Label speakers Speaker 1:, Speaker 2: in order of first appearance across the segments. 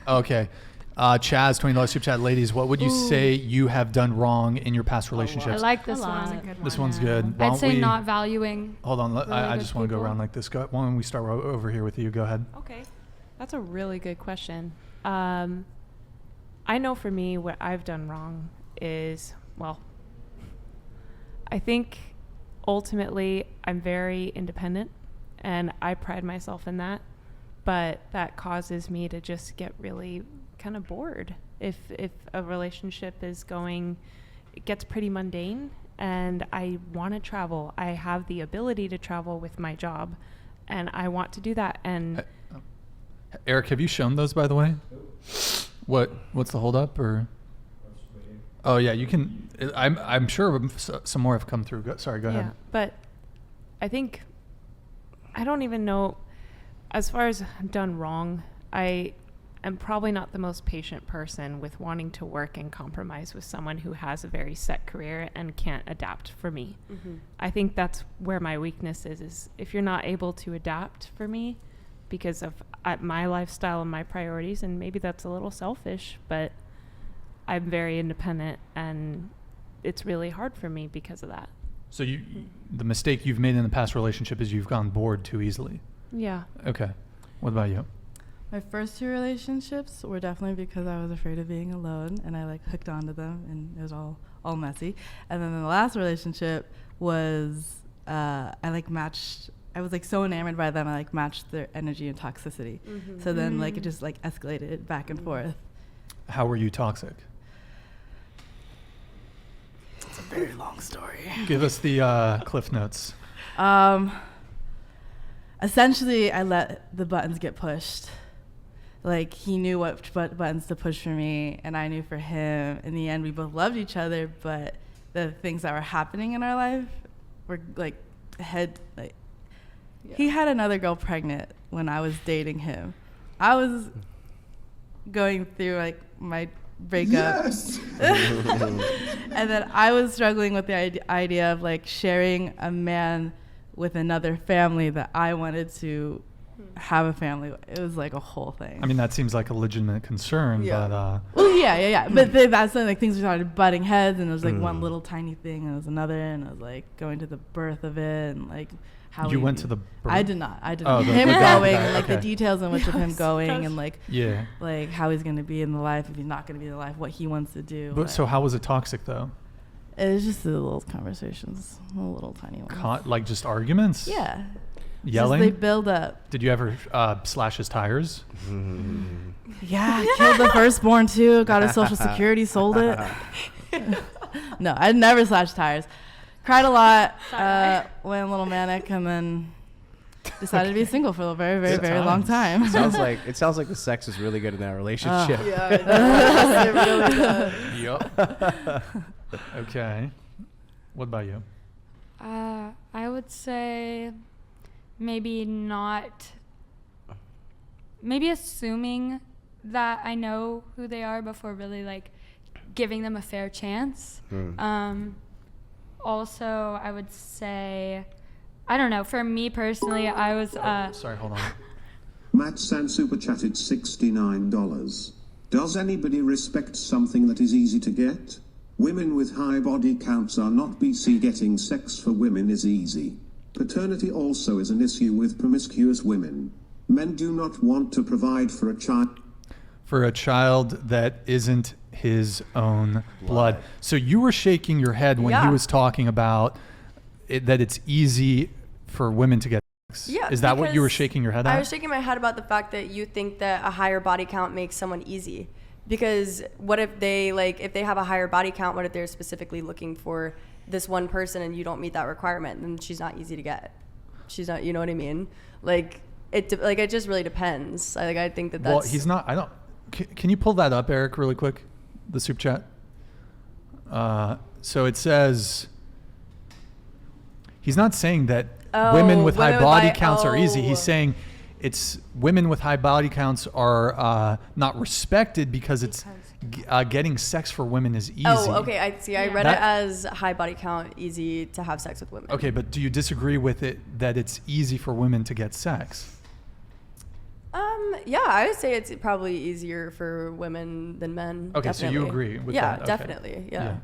Speaker 1: Okay. Chaz, $20 super chat. Ladies, what would you say you have done wrong in your past relationships?
Speaker 2: I like this
Speaker 3: one.
Speaker 2: one.
Speaker 1: This one's good.
Speaker 2: I'd say not valuing.
Speaker 1: Hold on.
Speaker 2: really
Speaker 1: I
Speaker 2: good
Speaker 1: just want to go
Speaker 2: people.
Speaker 1: around like this. Why don't we start over here with you? Go ahead.
Speaker 3: Okay. That's a really good question. I know for me what I've done wrong is, well, I think ultimately I'm very independent and I pride myself in that, but that causes me to just get really kind of bored if a relationship is going, it gets pretty mundane, and I want to travel. I have the ability to travel with my job and I want to do that. And
Speaker 1: Eric, have you shown those, by the way? What's the holdup? Or oh yeah, you can. I'm sure some more have come through. Sorry, go ahead.
Speaker 3: But I think I don't even know. As far as done wrong, I am probably not the most patient person with wanting to work and compromise with someone who has a very set career and can't adapt for me. Mm-hmm. I think that's where my weakness is if you're not able to adapt for me because of my lifestyle and my priorities, and maybe that's a little selfish, but I'm very independent and it's really hard for me because of that.
Speaker 1: So the mistake you've made in the past relationship is you've gone bored too easily.
Speaker 3: Yeah.
Speaker 1: Okay. What about you?
Speaker 4: My first 2 relationships were definitely because I was afraid of being alone, and I hooked onto them, and it was all messy. And then the last relationship was I matched. I was so enamored by them. I matched their energy and toxicity. Mm-hmm. So then it just escalated back and forth.
Speaker 1: How were you toxic?
Speaker 4: It's a very long story.
Speaker 1: Give us the Cliff Notes.
Speaker 4: Essentially, I let the buttons get pushed. He knew what buttons to push for me, and I knew for him. In the end, we both loved each other, but the things that were happening in our life were he had another girl pregnant when I was dating him. I was going through my breakup. Yes. And then I was struggling with the idea of sharing a man with another family that I wanted to have a family. It was a whole thing.
Speaker 1: I mean, that seems like a legitimate concern, but
Speaker 4: well, yeah. But that's when things started butting heads, and it was one little tiny thing, and it was another, and I was going to the birth of it, and how
Speaker 1: you went to the birth?
Speaker 4: I did not.
Speaker 1: Oh,
Speaker 4: him going, and
Speaker 1: okay.
Speaker 4: the details in which of him going, and
Speaker 1: yeah,
Speaker 4: how he's going to be in the life, if he's not going to be in the life, what he wants to do.
Speaker 1: But so how was it toxic though?
Speaker 4: It was just the little conversations, the little tiny ones.
Speaker 1: Just arguments?
Speaker 4: Yeah.
Speaker 1: Yelling?
Speaker 4: Just they build up.
Speaker 1: Did you ever slash his tires?
Speaker 4: Yeah, killed the firstborn too. Got his Social Security, sold it. No, I never slashed tires. Cried a lot, went a little manic, and then decided to be single for a very, very, very long time.
Speaker 5: It sounds like the sex is really good in that relationship.
Speaker 4: Yeah, it really does.
Speaker 1: Yep. Okay. What about you?
Speaker 2: I would say maybe assuming that I know who they are before really giving them a fair chance. Also, I would say, I don't know, for me personally, I was
Speaker 1: sorry, hold on.
Speaker 6: Matt San super chatted $69. Does anybody respect something that is easy to get? Women with high body counts are not BC. Getting sex for women is easy. Paternity also is an issue with promiscuous women. Men do not want to provide for a child.
Speaker 1: For a child that isn't his own blood. So you were shaking your head when he was talking about that it's easy for women to get sex.
Speaker 7: Yeah.
Speaker 1: Is that what you were shaking your head at?
Speaker 7: I was shaking my head about the fact that you think that a higher body count makes someone easy. Because what if they if they have a higher body count, what if they're specifically looking for this one person and you don't meet that requirement, then she's not easy to get. She's not, you know what I mean? It just really depends. I think that's...
Speaker 1: Well, he's not, can you pull that up, Eric, really quick? The super chat? So it says, he's not saying that women with high body counts are easy. He's saying it's women with high body counts are not respected because it's getting sex for women is easy.
Speaker 7: Oh, okay. I see. I read it as high body count, easy to have sex with women.
Speaker 1: Okay, but do you disagree with it that it's easy for women to get sex?
Speaker 7: Yeah, I would say it's probably easier for women than men.
Speaker 1: Okay, so you
Speaker 7: definitely.
Speaker 1: agree with
Speaker 7: yeah,
Speaker 1: that? Okay.
Speaker 7: Definitely. Yeah.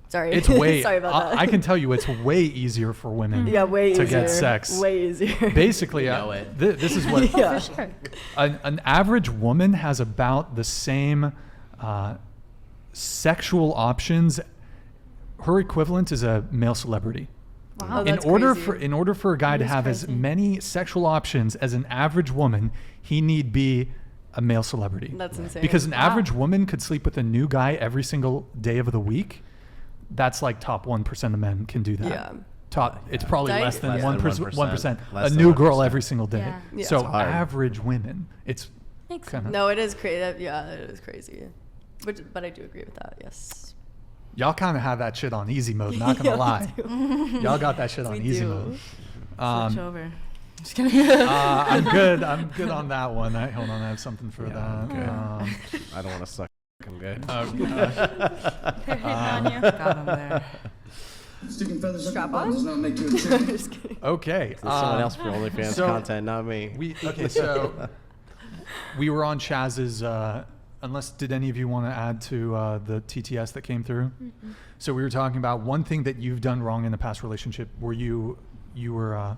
Speaker 7: Sorry.
Speaker 1: It's way.
Speaker 7: Sorry about that.
Speaker 1: I can tell you, it's way easier for women.
Speaker 7: Yeah, way
Speaker 1: to
Speaker 7: easier.
Speaker 1: get sex.
Speaker 7: Way easier.
Speaker 1: Basically,
Speaker 5: You know it.
Speaker 1: This is what
Speaker 7: Yeah.
Speaker 2: For sure.
Speaker 1: an average woman has about the same sexual options. Her equivalent is a male celebrity.
Speaker 7: Wow. Oh,
Speaker 1: in
Speaker 7: that's
Speaker 1: order
Speaker 7: crazy.
Speaker 1: for a guy to
Speaker 2: is
Speaker 1: have as
Speaker 2: crazy.
Speaker 1: many sexual options as an average woman, he need be a male celebrity.
Speaker 7: That's insane.
Speaker 1: Because an
Speaker 2: Wow.
Speaker 1: average woman could sleep with a new guy every single day of the week. That's like top 1% of men can do that.
Speaker 7: Yeah.
Speaker 1: Top, it's probably
Speaker 7: Like-
Speaker 1: less than
Speaker 5: Less than
Speaker 1: 1%.
Speaker 5: 1%.
Speaker 1: A
Speaker 5: Less than
Speaker 1: new girl
Speaker 5: 1%.
Speaker 1: every single day.
Speaker 2: Yeah.
Speaker 7: Yeah.
Speaker 1: So
Speaker 5: It's hard.
Speaker 1: average women, it's
Speaker 2: Makes
Speaker 1: kind of
Speaker 7: No, it is crazy. Yeah, it is crazy. But I do agree with that. Yes.
Speaker 1: y'all kind of have that shit on easy mode. Not gonna
Speaker 7: Yeah, we
Speaker 1: lie,
Speaker 7: do.
Speaker 1: y'all got that shit on
Speaker 7: We
Speaker 1: easy
Speaker 7: do.
Speaker 1: mode.
Speaker 4: Switch over. Just kidding.
Speaker 1: I'm good. I'm good on that one. Hold on, I have something for
Speaker 5: Yeah,
Speaker 1: that.
Speaker 5: I'm I don't want to suck. I'm good.
Speaker 1: Oh gosh.
Speaker 2: They're hitting on you.
Speaker 4: Got him there.
Speaker 8: Sticking feathers up your
Speaker 7: Strap
Speaker 8: butt
Speaker 7: on?
Speaker 8: does not make you a chicken.
Speaker 7: Just kidding.
Speaker 1: Okay.
Speaker 5: There's someone else for OnlyFans
Speaker 1: so
Speaker 5: content, not me.
Speaker 1: So we were on Chaz's. Unless did any of you want to add to the TTS that came through?
Speaker 2: Mm-mm.
Speaker 1: So we were talking about one thing that you've done wrong in a past relationship where you were.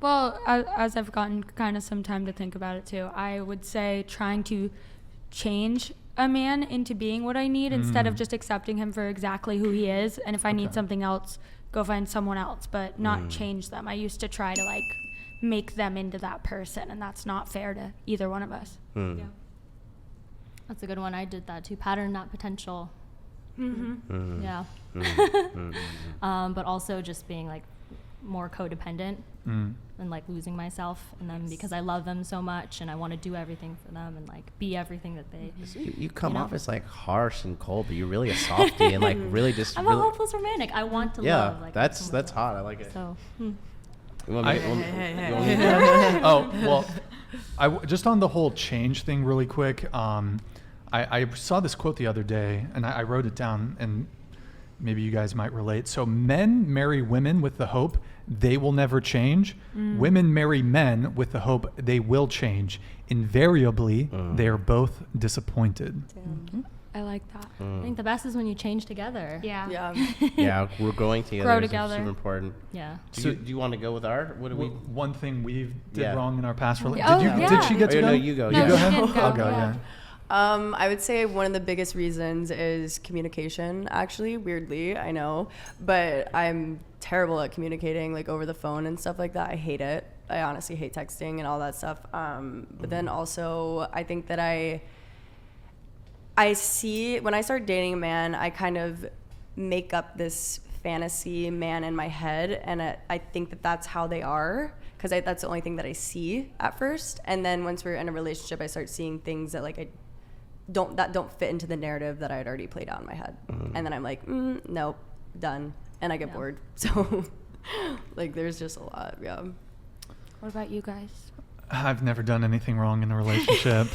Speaker 2: Well, as I've gotten kind of some time to think about it too, I would say trying to change a man into being what I need instead of just accepting him for exactly who he is. And if I need something else, go find someone else, but not change them. I used to try to like make them into that person, and that's not fair to either one of us.
Speaker 9: Yeah. That's a good one. I did that too. Pattern, not potential.
Speaker 2: Mm-hmm.
Speaker 9: Yeah. But also just being like more codependent and like losing myself in them because I love them so much and I want to do everything for them and like be everything that they.
Speaker 5: You come
Speaker 9: You know?
Speaker 5: off as like harsh and cold, but you're really a softie and like really just.
Speaker 9: I'm
Speaker 5: really,
Speaker 9: a hopeless romantic. I want to
Speaker 5: yeah,
Speaker 9: love. Like
Speaker 5: that's
Speaker 9: someone to
Speaker 5: hot.
Speaker 9: love.
Speaker 5: I like it.
Speaker 9: So.
Speaker 5: You want me-
Speaker 1: I-
Speaker 5: you want me-
Speaker 4: Hey,
Speaker 5: you want me-
Speaker 1: Oh well, just on the whole change thing really quick. I saw this quote the other day and I wrote it down and maybe you guys might relate. So men marry women with the hope they will never change. Women marry men with the hope they will change. Invariably, they are both disappointed.
Speaker 2: I like that.
Speaker 9: I think the best is when you change together.
Speaker 2: Yeah.
Speaker 7: Yeah.
Speaker 5: Yeah, we're going together.
Speaker 2: Grow
Speaker 5: is
Speaker 2: together.
Speaker 5: Super important.
Speaker 9: Yeah.
Speaker 5: Do you want to go with our? What do we?
Speaker 1: One thing we did
Speaker 5: Yeah.
Speaker 1: wrong in our past relationship.
Speaker 2: Oh,
Speaker 1: Did
Speaker 2: yeah.
Speaker 1: she get to
Speaker 5: Oh,
Speaker 1: go?
Speaker 5: no, you go.
Speaker 2: No,
Speaker 5: You
Speaker 2: she
Speaker 5: go.
Speaker 2: didn't go,
Speaker 1: I'll go.
Speaker 2: yeah.
Speaker 1: Yeah.
Speaker 7: I would say one of the biggest reasons is communication, actually, weirdly, I know. But I'm terrible at communicating, like, over the phone and stuff like that. I hate it. I honestly hate texting and all that stuff. But then also, I think that I see, when I start dating a man, I kind of make up this fantasy man in my head. And I think that that's how they are. Because that's the only thing that I see at first. And then once we're in a relationship, I start seeing things that, like, don't fit into the narrative that I had already played out in my head. And then I'm like, nope, done. And I get bored. So, like, there's just a lot, yeah.
Speaker 2: What about you guys?
Speaker 1: I've never done anything wrong in a relationship.